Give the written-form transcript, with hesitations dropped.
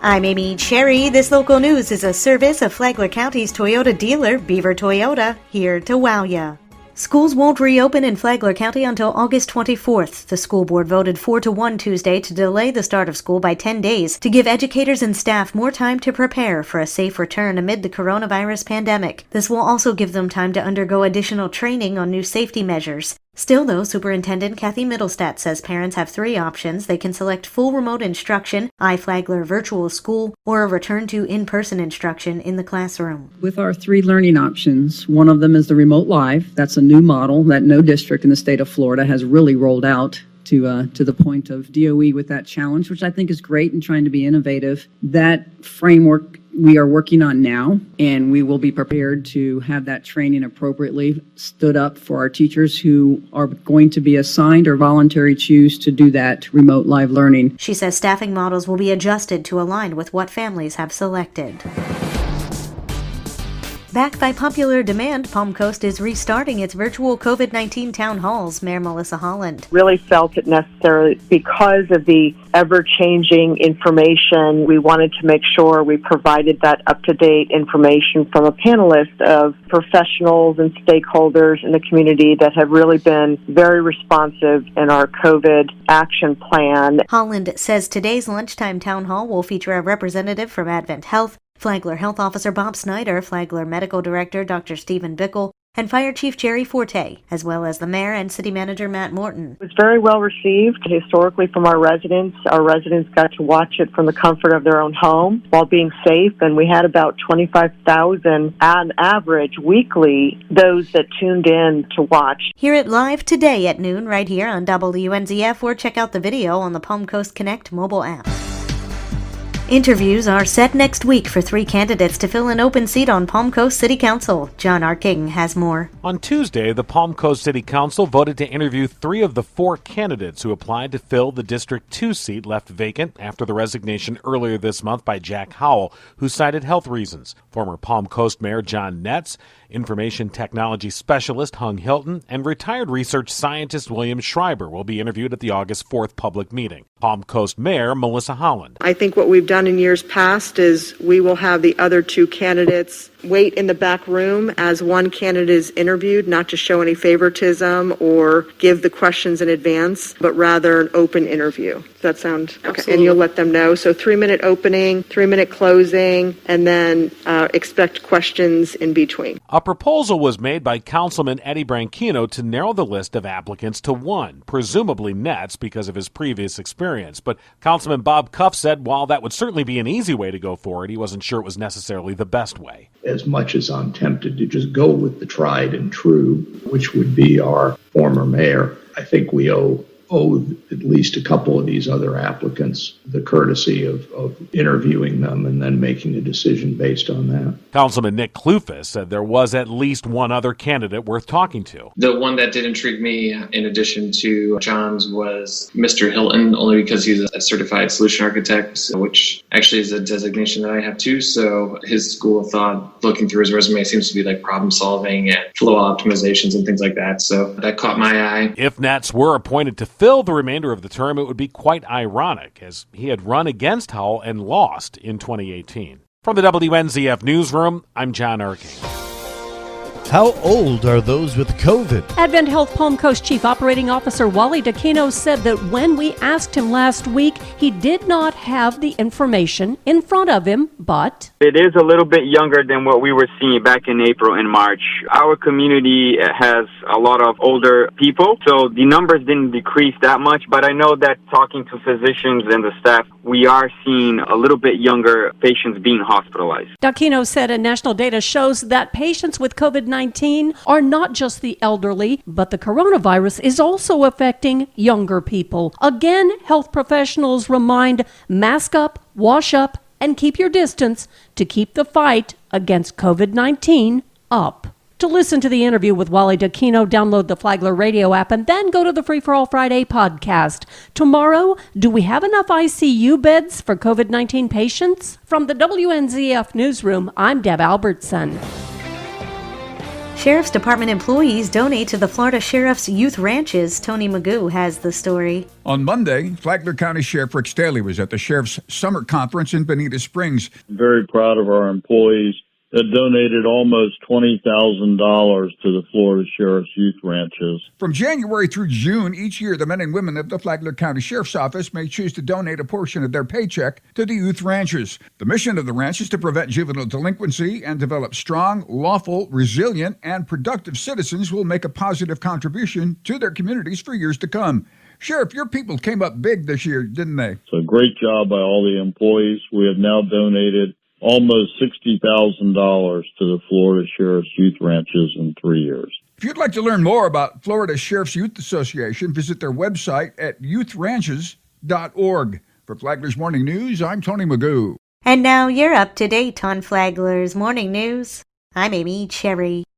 I'm Amy Cherry. This local news is a service of Flagler County's Toyota dealer, Beaver Toyota, here to wow ya. Schools won't reopen in Flagler County until August 24th. The school board voted 4-1 Tuesday to delay the start of school by 10 days to give educators and staff more time to prepare for a safe return amid the coronavirus pandemic. This will also give them time to undergo additional training on new safety measures. Still, though, Superintendent Kathy Middlestat says parents have 3 options. They can select full remote instruction, iFlagler virtual school, or a return to in-person instruction in the classroom. With our 3 learning options, one of them is the remote live. That's a new model that no district in the state of Florida has really rolled out to the point of DOE with that challenge, which I think is great in trying to be innovative. That framework we are working on now, and we will be prepared to have that training appropriately stood up for our teachers who are going to be assigned or voluntarily choose to do that remote live learning. She says staffing models will be adjusted to align with what families have selected. Backed by popular demand, Palm Coast is restarting its virtual COVID-19 town halls, Mayor Melissa Holland. Really felt it necessary because of the ever-changing information. We wanted to make sure we provided that up-to-date information from a panelist of professionals and stakeholders in the community that have really been very responsive in our COVID action plan. Holland says today's lunchtime town hall will feature a representative from Advent Health, Flagler Health Officer Bob Snyder, Flagler Medical Director Dr. Stephen Bickle, and Fire Chief Jerry Forte, as well as the Mayor and City Manager Matt Morton. It was very well received historically from our residents. Our residents got to watch it from the comfort of their own home while being safe, and we had about 25,000 on average weekly, those that tuned in to watch. Hear it live today at noon right here on WNZF, or check out the video on the Palm Coast Connect mobile app. Interviews are set next week for 3 candidates to fill an open seat on Palm Coast City Council. John Arking has more. On Tuesday, the Palm Coast City Council voted to interview 3 of the 4 candidates who applied to fill the District 2 seat left vacant after the resignation earlier this month by Jack Howell, who cited health reasons. Former Palm Coast Mayor John Netz, Information Technology Specialist Hung Hilton, and retired research scientist William Schreiber will be interviewed at the August 4th public meeting. Palm Coast Mayor Melissa Holland. I think what we've done in years past is we will have the other 2 candidates wait in the back room as one candidate is interviewed, not to show any favoritism or give the questions in advance, but rather an open interview. Does that sound okay? Absolutely. And you'll let them know. So 3-minute opening, 3-minute closing, and then expect questions in between. A proposal was made by Councilman Eddie Branchino to narrow the list of applicants to 1, presumably Netz because of his previous experience. But Councilman Bob Cuff said while that would certainly be an easy way to go forward, he wasn't sure it was necessarily the best way. As much as I'm tempted to just go with the tried and true, which would be our former mayor, I think we owe at least a couple of these other applicants the courtesy of interviewing them and then making a decision based on that. Councilman Nick Klufas said there was at least one other candidate worth talking to. The one that did intrigue me, in addition to John's, was Mr. Hilton, only because he's a certified solution architect, which actually is a designation that I have too. So his school of thought, looking through his resume, seems to be like problem solving and flow optimizations and things like that. So that caught my eye. If Netz were appointed to fill the remainder of the term, it would be quite ironic, as he had run against Howell and lost in 2018. From the WNZF Newsroom, I'm John Arking. How old are those with COVID? Advent Health Palm Coast Chief Operating Officer Wally Dacchino said that when we asked him last week, he did not have the information in front of him, but it is a little bit younger than what we were seeing back in April and March. Our community has a lot of older people, so the numbers didn't decrease that much, but I know that talking to physicians and the staff, we are seeing a little bit younger patients being hospitalized. Dacchino said national data shows that patients with COVID-19 are not just the elderly, but the coronavirus is also affecting younger people. Again, health professionals remind mask up, wash up, and keep your distance to keep the fight against COVID-19 up. To listen to the interview with Wally Dacchino, download the Flagler radio app and then go to the Free for All Friday podcast. Tomorrow, do we have enough ICU beds for COVID-19 patients? From the WNZF Newsroom, I'm Deb Albertson. Sheriff's Department employees donate to the Florida Sheriff's Youth Ranches. Tony Magoo has the story. On Monday, Flagler County Sheriff Rick Staley was at the Sheriff's Summer Conference in Bonita Springs. Very proud of our employees that donated almost $20,000 to the Florida Sheriff's Youth Ranches. From January through June each year, the men and women of the Flagler County Sheriff's Office may choose to donate a portion of their paycheck to the youth ranches. The mission of the ranch is to prevent juvenile delinquency and develop strong, lawful, resilient, and productive citizens who will make a positive contribution to their communities for years to come. Sheriff, your people came up big this year, didn't they? So great job by all the employees. We have now donated almost $60,000 to the Florida Sheriff's Youth Ranches in 3 years. If you'd like to learn more about Florida Sheriff's Youth Association, visit their website at youthranches.org. For Flagler's Morning News, I'm Tony Magoo. And now you're up to date on Flagler's Morning News. I'm Amy Cherry.